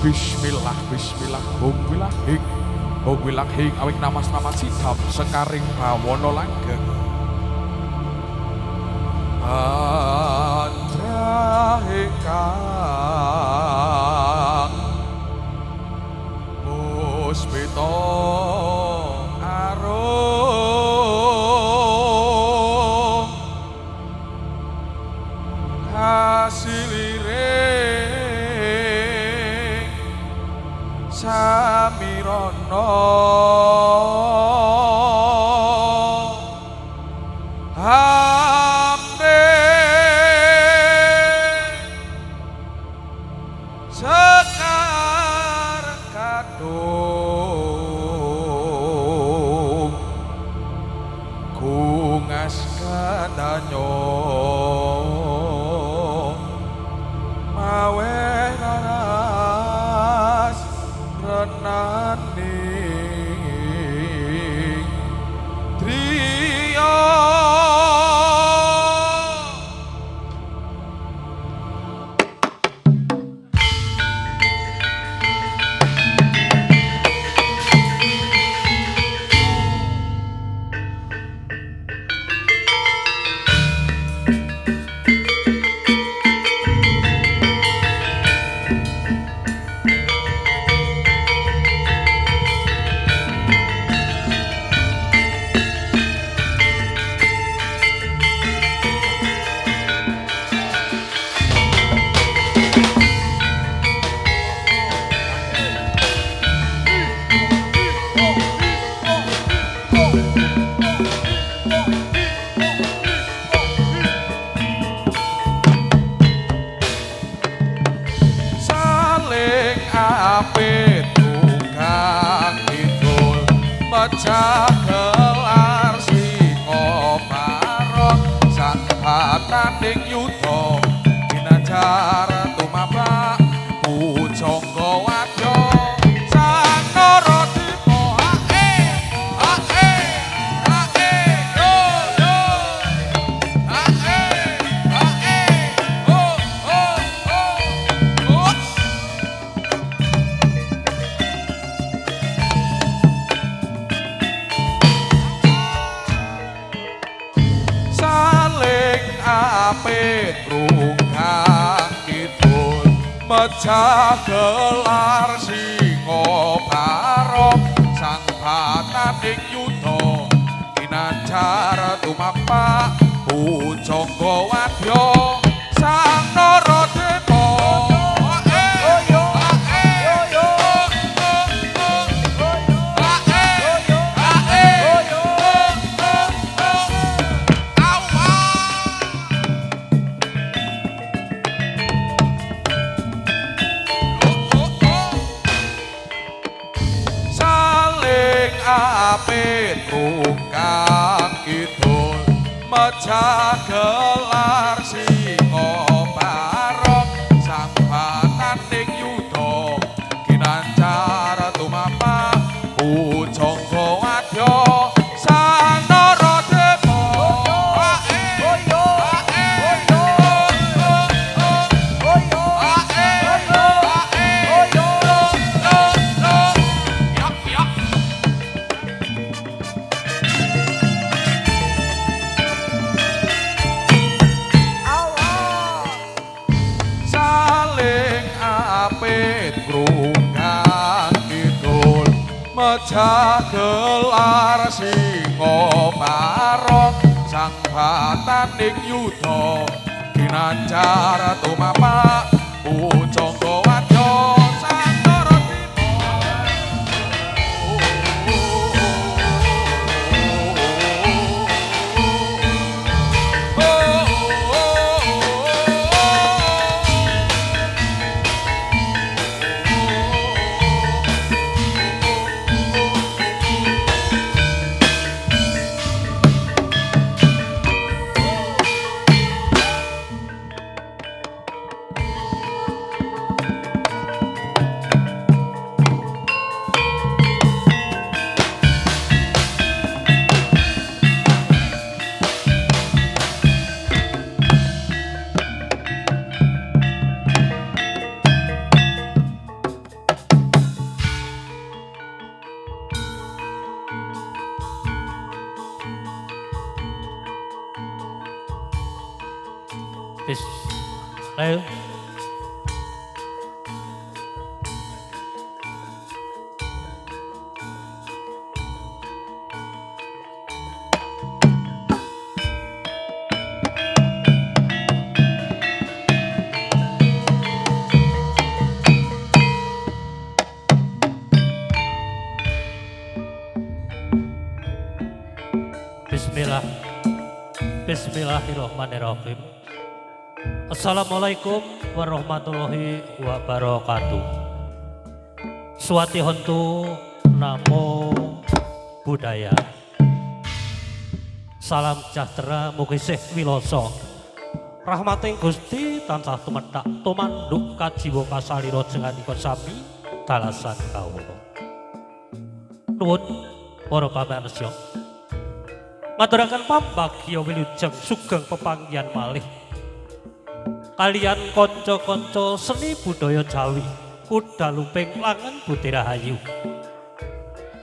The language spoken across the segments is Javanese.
Bismillah, bismillah, hong wilah hing, awing namas-namas sidam, sekaring bawono langgeng. Andrahikang puspita arum hasilire samirana sekar kadung kungas kadanyo mawe naras renani trio apit tukang kidul mecah gelar Singoparong sanghataning yudha ginajar tumabak pujangga wadya sang Naradipa apit rungkang kidul mecah gelar Singoparong sang bataning yudha ginanjar tumapak pujangga wadya sang Naradipa apit rungkang kidul mecah gelar Singoparong sang bataning yudha ginanjar tumapak pujangga wadya sang Naradipa apit rungkang kidul mecah gelar Singoparong sang bataning yudha ginanjar tumapak pujangga wadya sang Bis. Ayo. Bismillahirrahmanirrahim. Assalamualaikum warahmatullahi wabarakatuh. Suwati hontu namo budaya. Salam sejahtera mugi sih wiloso. Rahmating Gusti tansah tumedhak tumanduk kajiwa kasalira jenganika sami dalasan kawula. Nuwun para pamirsa. Ngaturaken pambagya wilujeng sugeng pepanggihan malih kalian kanca-kanca seni budaya Jawi Kudaluping Langen Budi Rahayu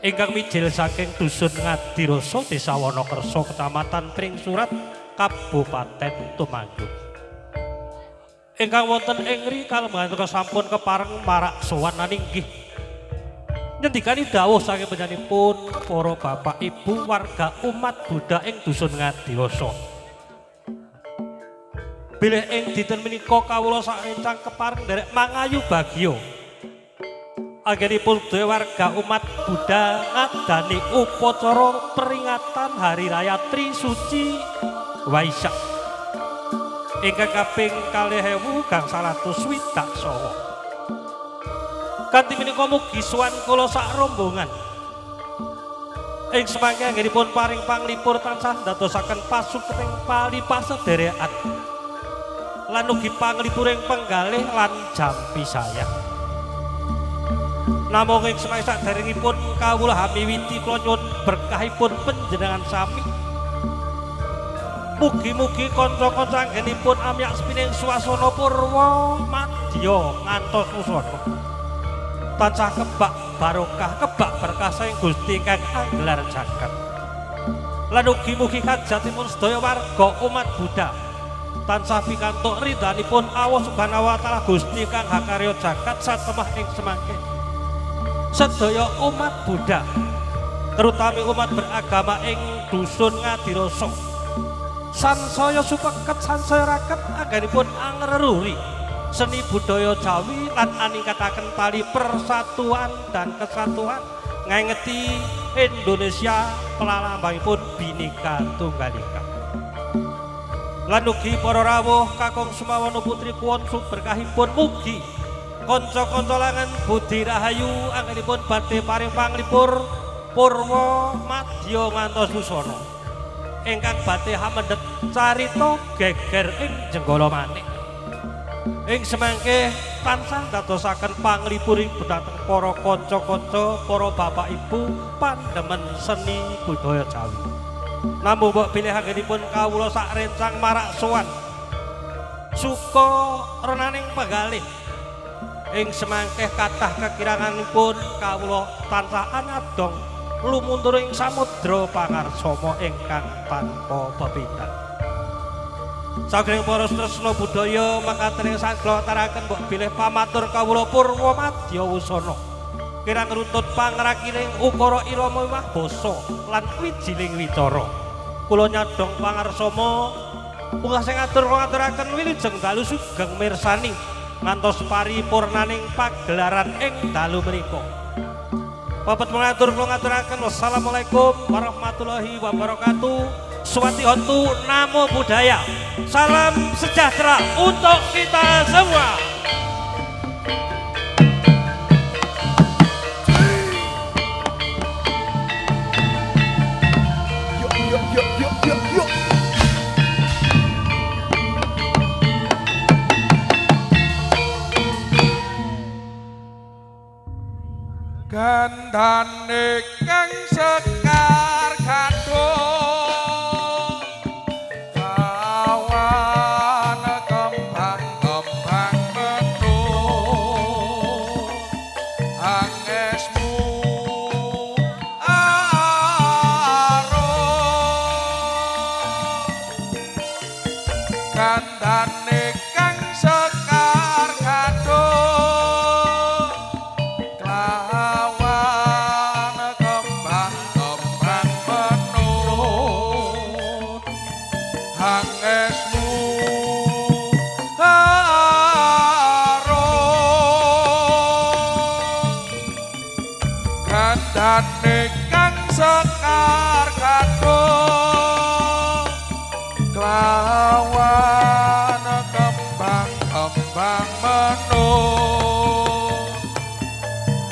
ingkang mijil saking dusun Ngadirasa Desa Wonokerso Kecamatan Pringsurat Kabupaten Tumanggung ingkang wonten ing ngri kalembang sampun kepareng marak sowan inggih nyendikani dawuh saking panjenenganipun para bapak ibu warga umat Buddha ing dusun Ngadirasa. Bilih ing dinten menika kawula sarencang kepareng nderek mangayu bagya. Anggenipun warga umat Buddha ngadani upacara peringatan Hari Raya Trisuci Waisak ingkang kaping 2029. Kanthi menika mugi suwan kula sak rombongan ing semangke anggenipun paring panglipur tansah ndadosaken pasuketing palipasedherekan lan ugi panglipuring penggalih lan jampi sayang. Namung ing semangke saderengipun kawula hamiwiti kula nyuwun berkahipun panjenengan sami. Mugi-mugi kanca-kanca anggenipun amyak sepining swasana purwa madya ngantos wusana. Tansah kebak barokah kebak berkah saing Gusti kang anggelar jagat lan ugi mugi kajatipun sedaya warga umat Buddha tansah pikantuk ridhanipun Allah Subhanahu wa taala Gusti kang hakarya jagat satemah ing semangke sedaya umat Buddha terutami umat beragama ing dusun Ngadirasa sansaya supeket sansaya raket anggenipun angreruri seni budaya Jawi lan aningkataken tali persatuan dan kesatuan ngengeti Indonesia pelalambangipun Bhinneka Tunggal Ika. Lan ugi para rawuh kakung sumawana putri kuwon berkahipun mugi kanca-kanca Langen Budi Rahayu anggenipun badhe paring panglipur purwa madya ngantos wusana ingkang badhe hamendhet carita geger ing Jenggala Manik. Ing semangke tansah dadosaken panglipuring dhateng para kanca-kanca, para bapak ibu pandemen seni budaya Jawi. Namung mbok bilih anggenipun kawula sak rencang marak sowan suka renaning penggalih. Ing semangke kathah kekiranganipun kawula tansah anadong lumunturing samudra pangarsama ingkang tanpa pepindhan. Saking para tresna budaya makaten saglotaraken mbok bilih pamatur kawula purwa madya wusana kirang runtut pangrakining ukara irama miwah basa lan wijining wicara kula nyadong pangarsama munggah sing ngaturaken wilujeng dalu sugeng mirsani ngantos paripurnaning pagelaran ing dalu menika. Bapak mengatur kula ngaturaken wassalamualaikum warahmatullahi wabarakatuh. Suwati hontu namo budaya. Salam sejahtera untuk kita semua. Yuk. Gandane kang sekar kadung kandhane kang sekar kadung kelawan kembang-kembang menut hangesmu kandhane kang sekar kadung kelawan kembang-kembang menut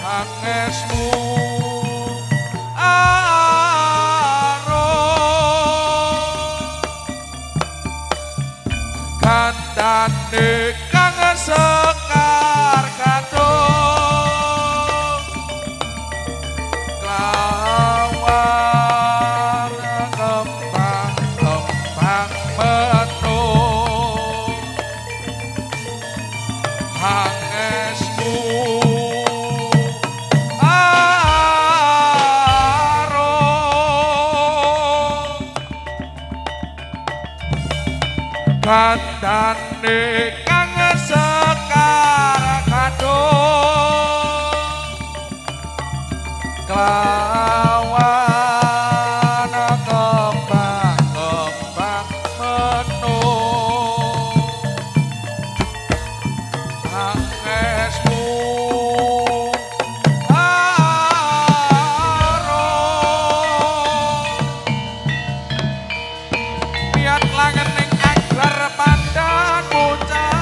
hangesmu kandhane kang sekar kadung kelawan kembang-kembang menut hangesmu kandhane kang sekar kadung kelawan kembang-kembang menut hangesmu miat langening anggar pandang bocah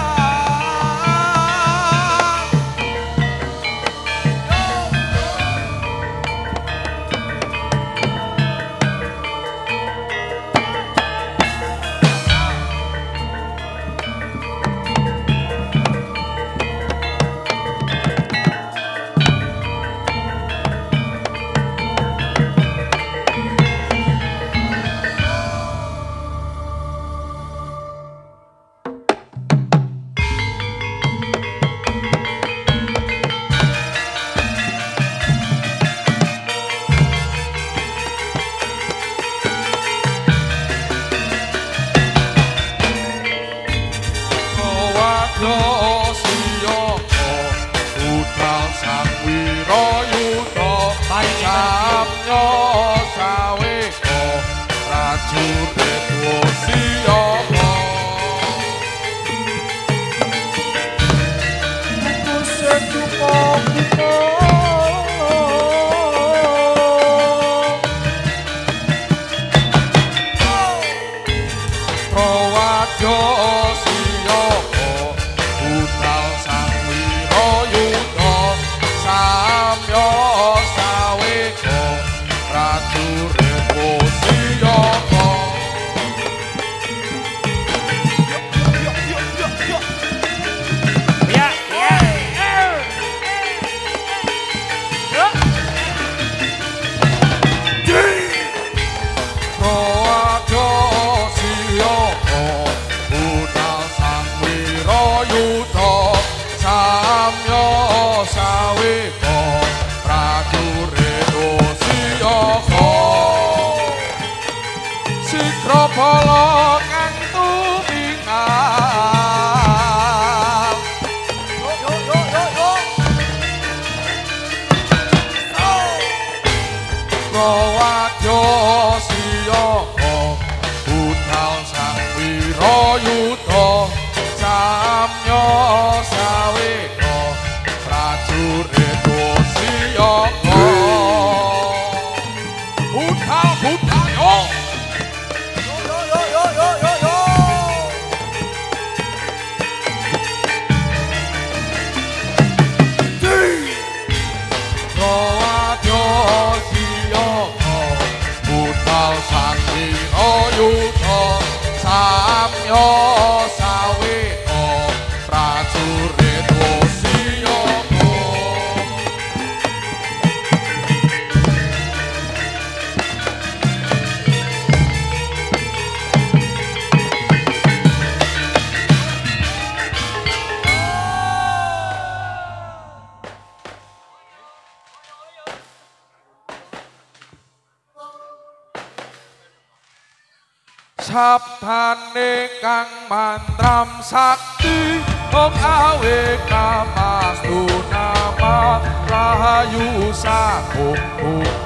sabdane kang mantram sakti wong awe kamastu nama rahayu sagung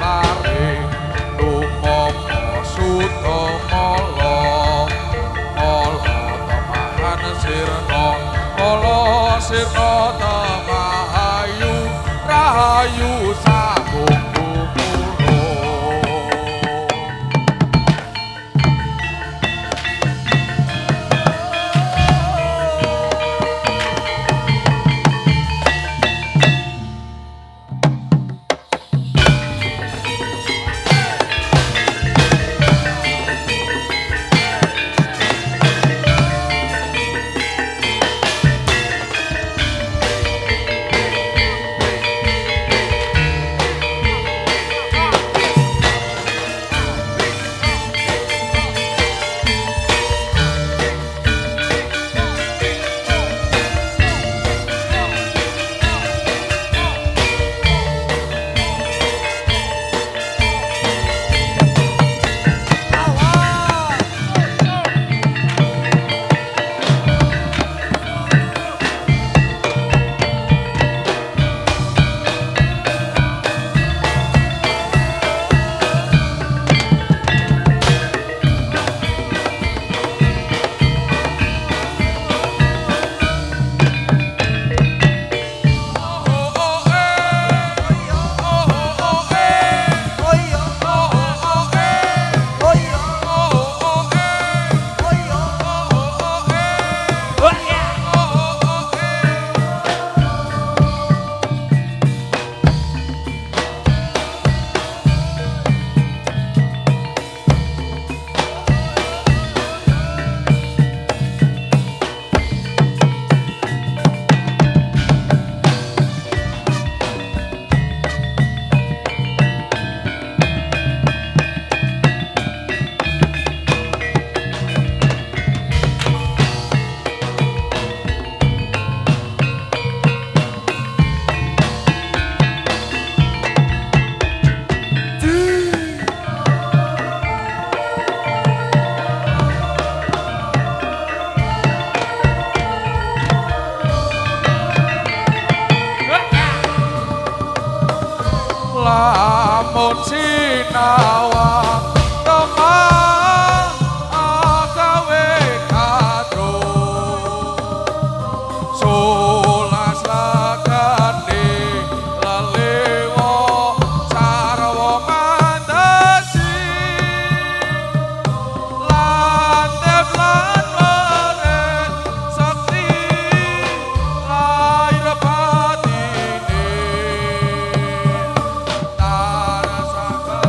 lare lumomo sutomolo molo tamahan sirno molo sirno tamahayu rahayu sagung lamun sinawa teman agawe kadro solas lagane lelewo sarwa mandasi landep lan leren sakti lair batine Tara sangga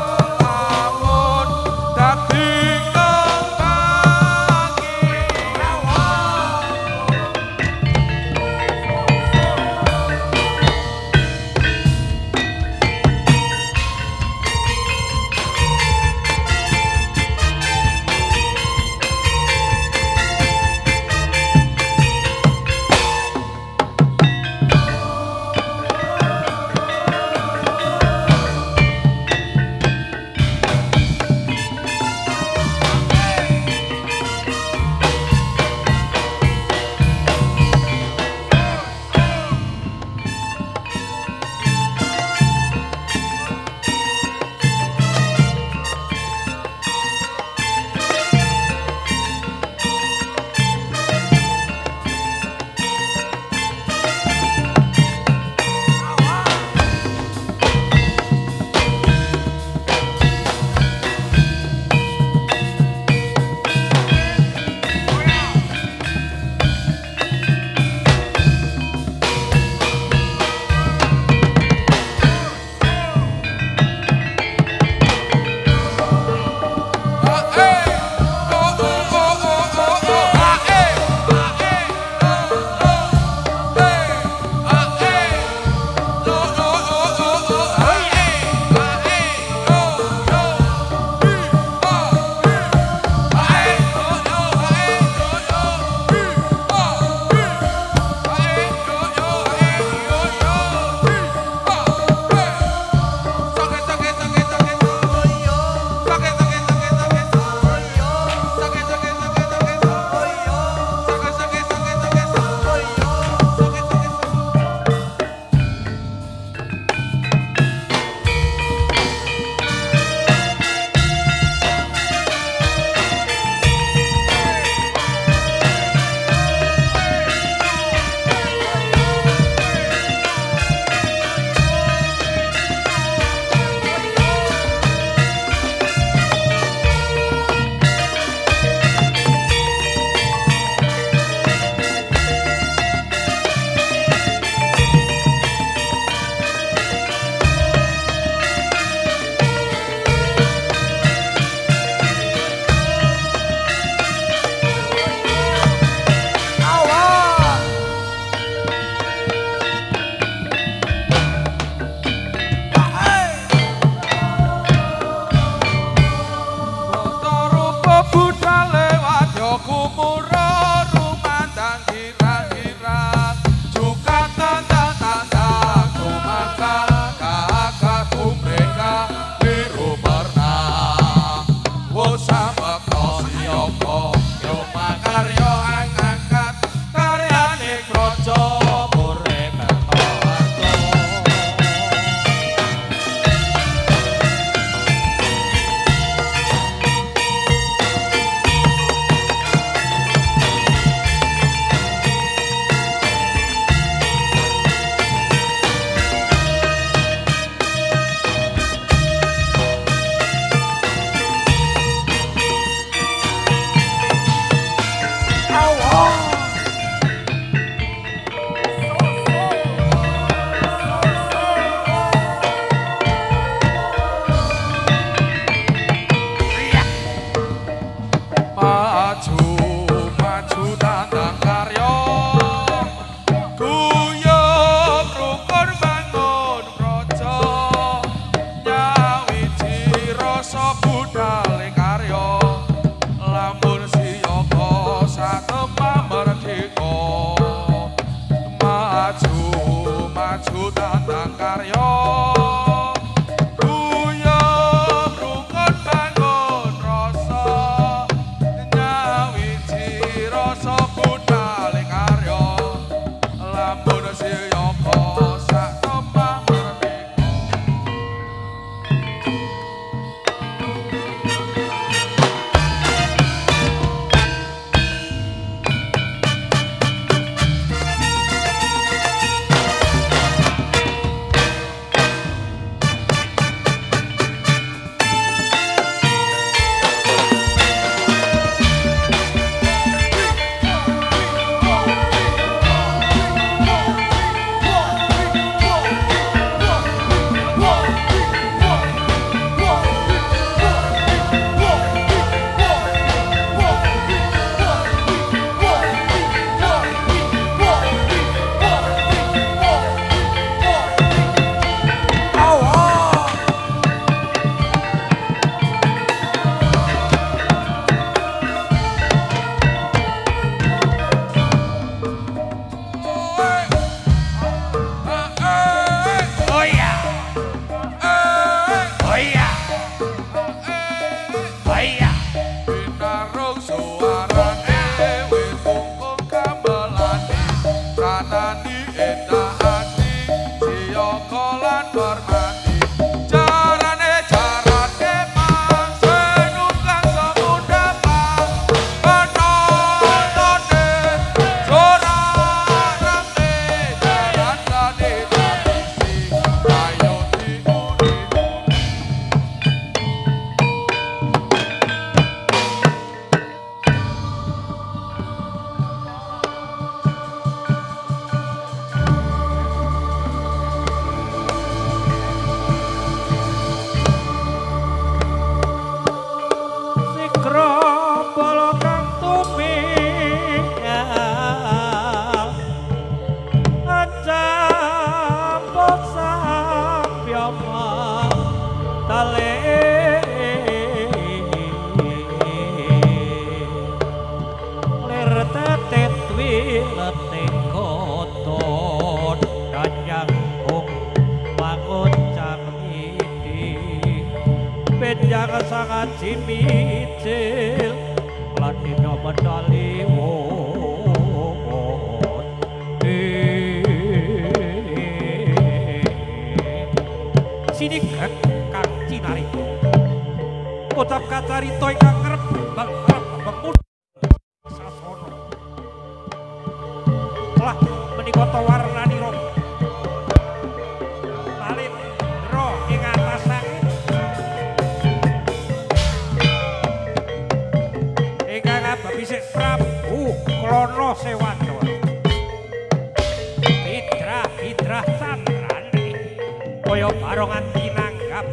nganani endah ati siyaga lan hormati carane carane mansenunggang samudapa penonone sora rame carane tradisi ayo diuni Sikra bala kang tumingal acampur sampyama tale lir tetet wileting koton kanyang kung manguncang iki benjang sangat cimicil latino medali wot sini kang cinari ucap kacarito ingkang ngerep bang sasono telah menikota warnani rom talin ro ing atas langit ingkang ababisik Prabu Klono Sewandara Hidra Candrani kaya barongan tinanggap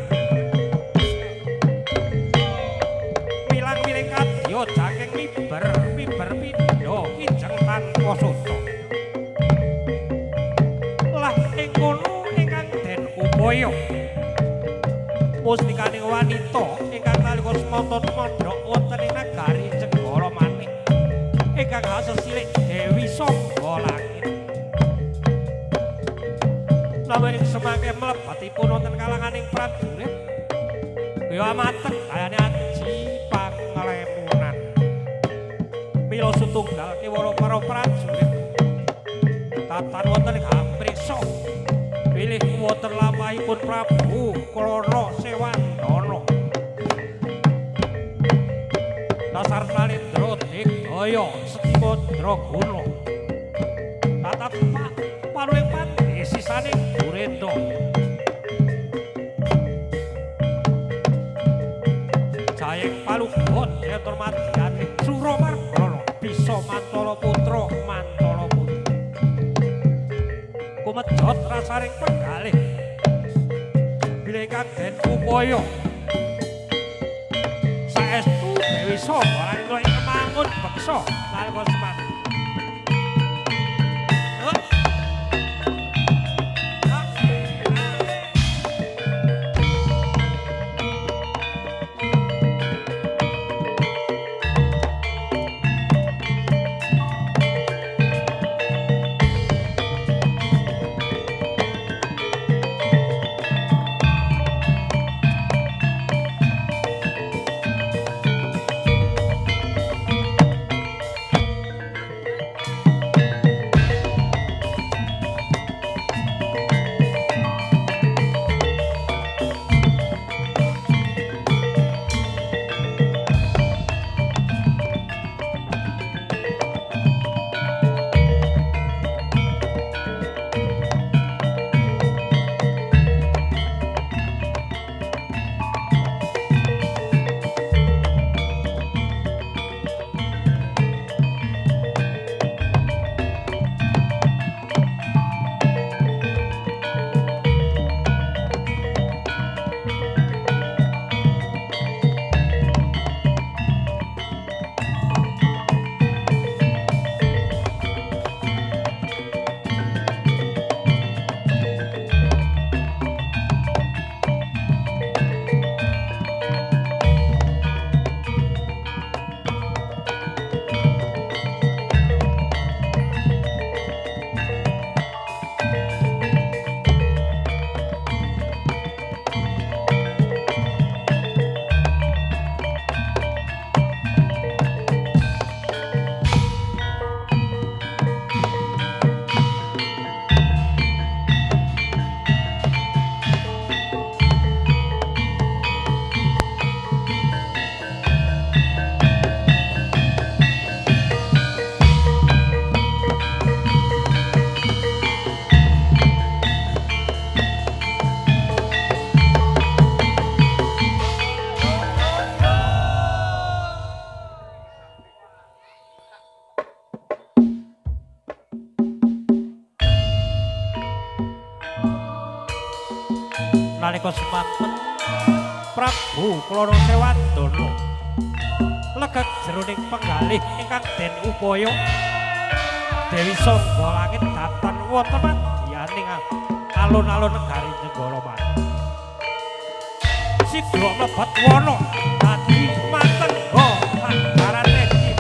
milang-miling kadya saking miber pindha kijeng tanpa soto lah ing kono ingkang den upaya mustikaning wanita ingkang nalika semana mondhok wonten ing nagari Jenggara Manik ingkang hasesilih Dewi Sangga Langit namanya semangke mlebatipun wonten kalanganing prajurit kaya amateng kayane aji panglemunan mila setunggal kiwara para prajurit tatan wonten ing amprisa pilih wonten lampahipun Prabu Klono Sewandara dasar Nalendra Digdaya Setimandra Guna tatap paluing pandhe sisane Durenda jayeng palugon yen madyaning Suramargana bisa Mantala putra Mantala putri kumedhot rasaring penggalih bilih ingkang den upaya saestu Dewi Sangga Langit ing mangun beksa nalika semana nalika semanten Prabu Klana Sewandana legak jroning penggalih ingkang den upaya Dewi Sangga Langit datan wonten madyaning alun-alun negari Jenggara Mati. Sidra mlebet wana dadi matengga handaran regi.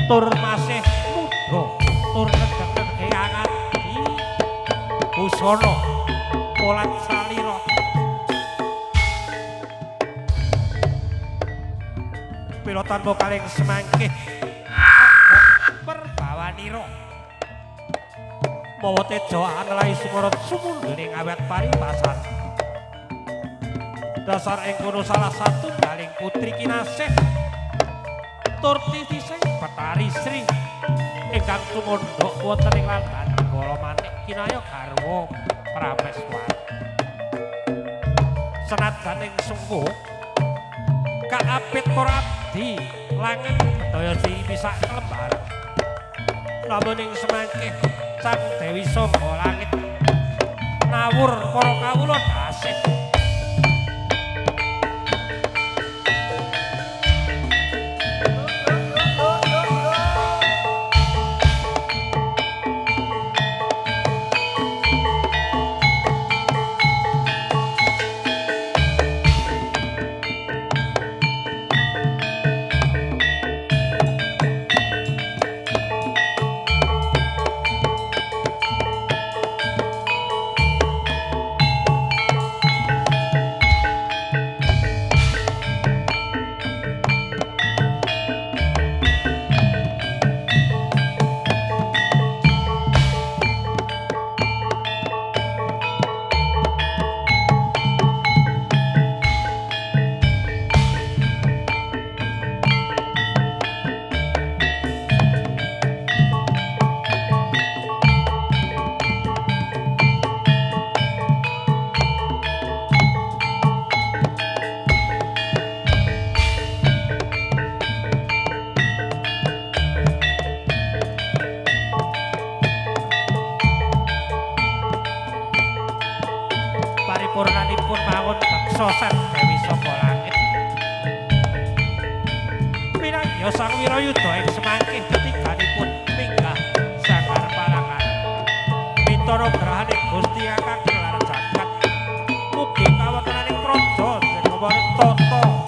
tur masih muda tur nedhek-nedheke angadi busana polat salira pila tanpa kaleng semangkih perbawanira mawa teja anelai sumurut sumundering awet paribasan dasar ing kono salah satu galing putri kinasih tur titising Betari Sri ingkang tumondhok wonten ing lantan Negara Manik kinaya garwa Prameswari senajan ing sungguh kaapit para abdi langen daya si pisak kelembar namun ing semangkih sang Dewi Sangga Langit nawur para kawula dasih paripurnanipun mawon beksa sang Dewi Sangga Langit pinanggih sang Wirayuda ing semangkih ketiganipun minggah Sanggar Palangan mintara grahaning Gusti Kakang Gelar Jagat mugi kawontenaning praja sing tata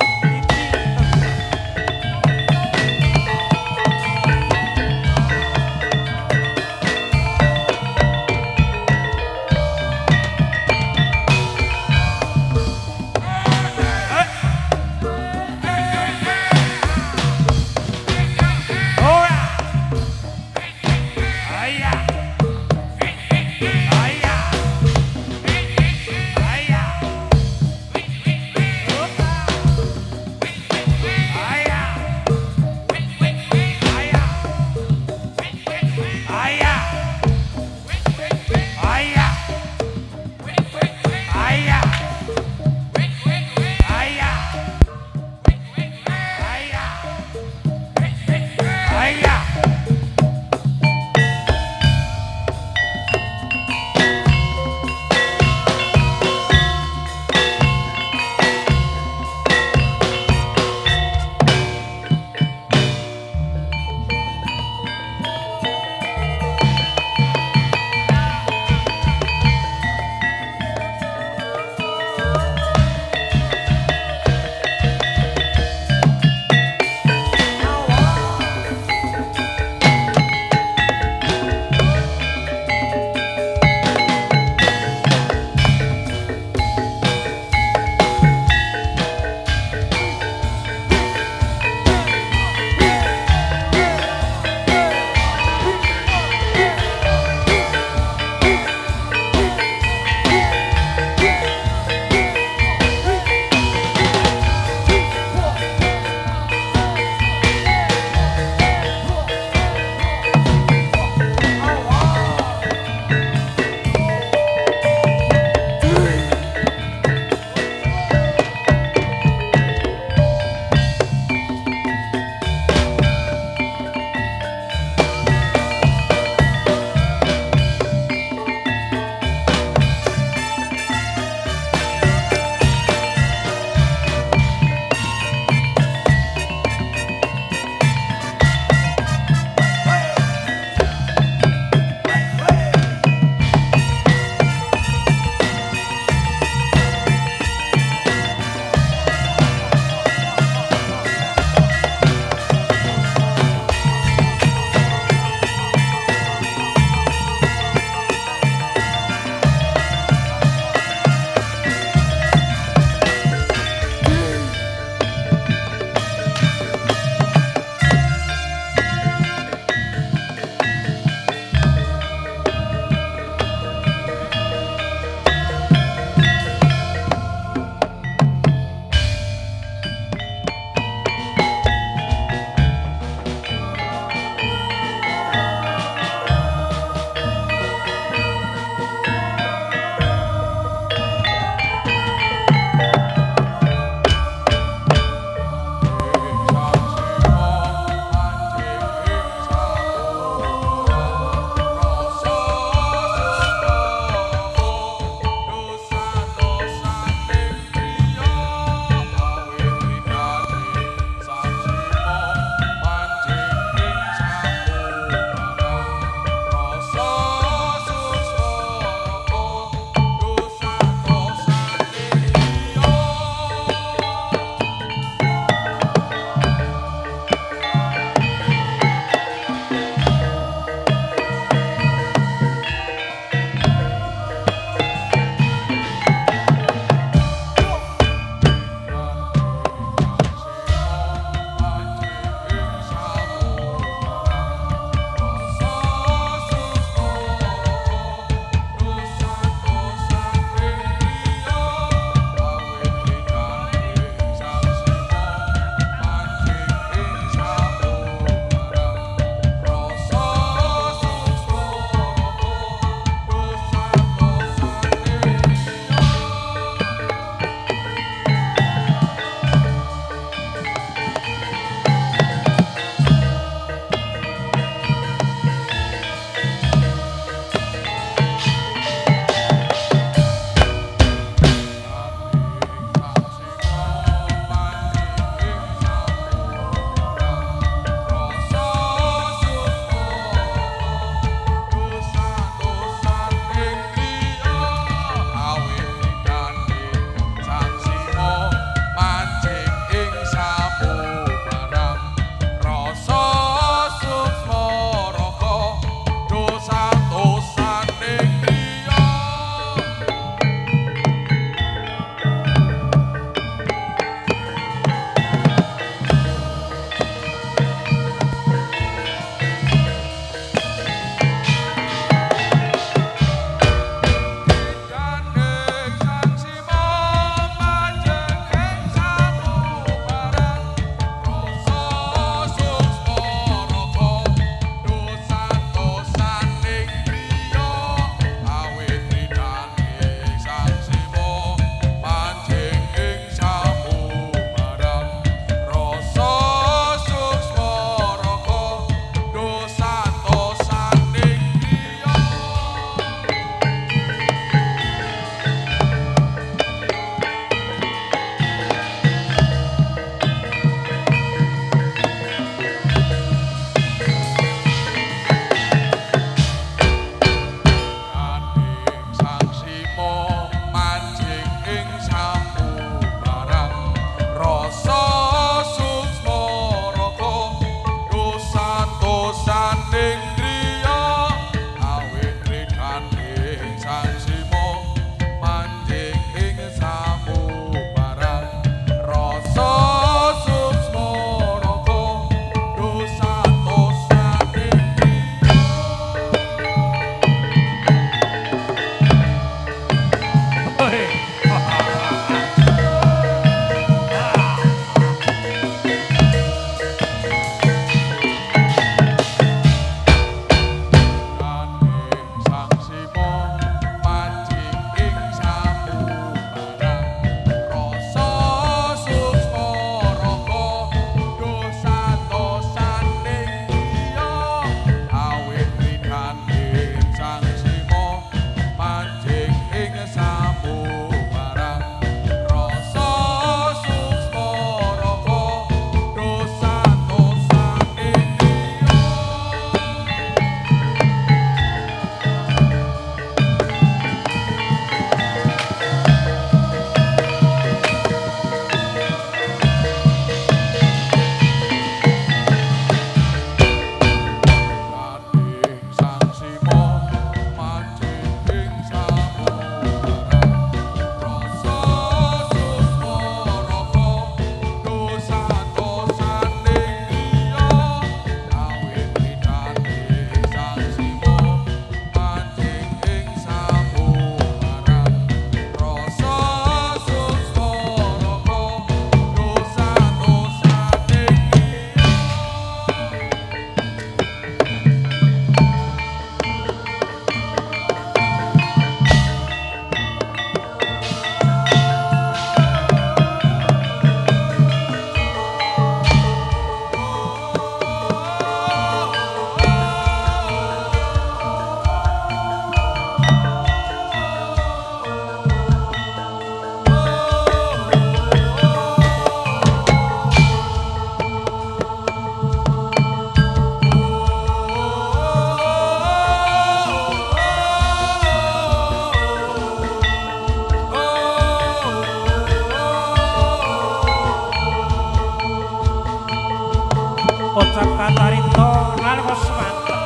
Tarito nalika semanten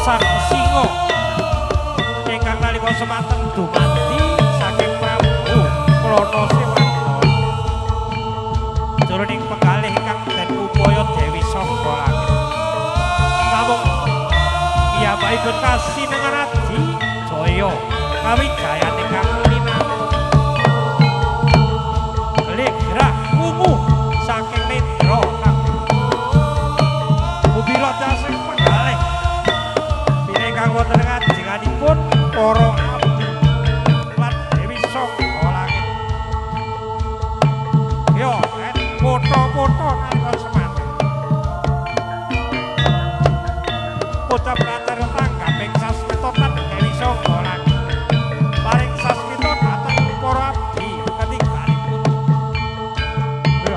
sang singa ingkang nalika semanten dumadi saking Prabu Klana Sewata jroning penggalih ingkang den upaya Dewi Sangga Langit namung piyambakipun kasinengan Jaya kawijayan ingkang linamung gerak ungu saking nedra Bubira dasing penggalih bilih kang wonten ngajenganipun para abdi lan Dewi Sangga Langit yo foto-foto ngantos semanten ucap katur tanggaping sasmita Dewi Sangga Langit paring sasmita dhateng para abdi ketinggalipun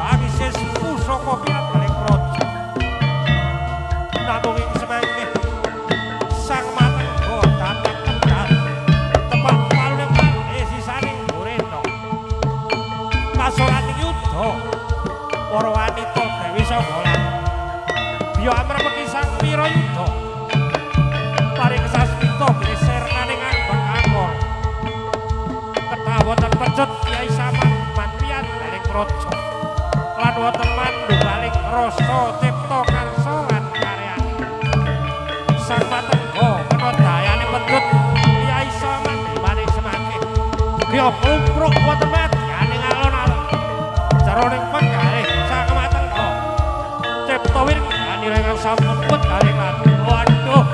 agisis pusaka piyambak praja namung ing semangke sang matengga datang tegal tepak paluning sisane Burena kasoraning yudha para wanita Dewi Sangga Langit biya amrepeki sang Wirayudha paring sasmita bilih sernaning ambang angkor kedah wonten pecut Kyai Samanman piyambak praja lan wonten manunggaling rasa cipta karsa lan karyane sang matengga kena dayane pedhut Kyai Samanman semangke griya lumpruk wonten madyaning alon-alon jroning penggalih sang matengga cipta wirgani ingkang sampun put kalih lan waduh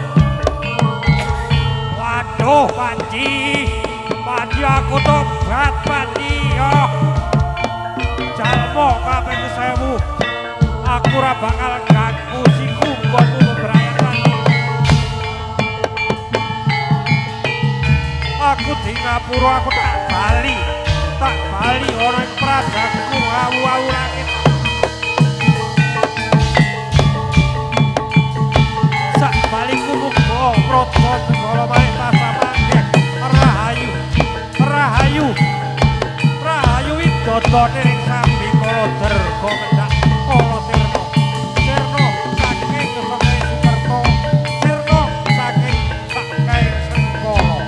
Panji aku tobat Panji yo jalmo kaping 1000 aku ora bakal ganggu siku nggonmu bebrayan aku di ngapura aku tak bali ana ing pradaku awu-awu langit sak baliku muga praja segala malih tasamangke rahayu widodone ing sambi kala derga mendak kala sirna saking Sakai Sukerto sirna saking Sakai Sengkala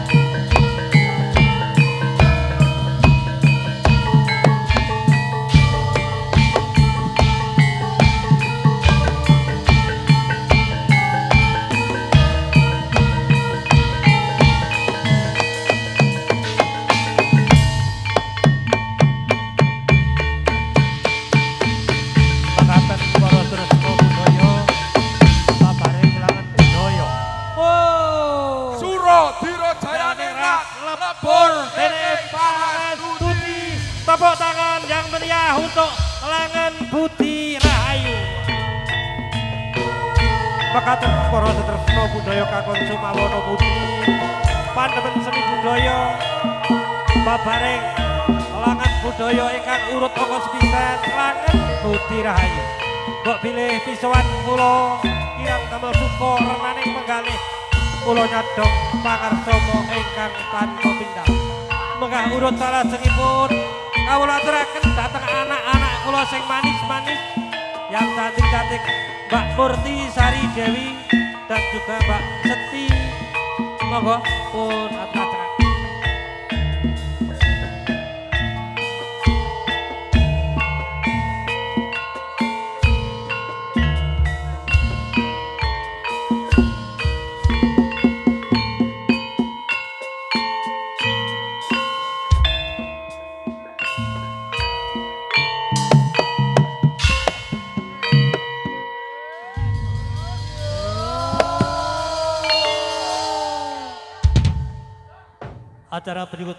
tepuk tangan yang meriah untuk Langen Budi Rahayu. Mekaten para setresna budaya kakon Sumawana Budi, pandemen seni budaya, babareng Langen budaya ingkang urut angka sepisan Langen Budi Rahayu. Mbok bilih pisowan kula kirang damel suka renaning penggalih kula nyadong pangarsama ingkang tanpa pindhah. Menggah urut salajengipun kawula aturaken dhateng anak-anak kula sing manis-manis yang cantik-cantik Mbak Murti Sari Dewi dan juga Mbak Seti. Monggo pun aturaken. Acara berikut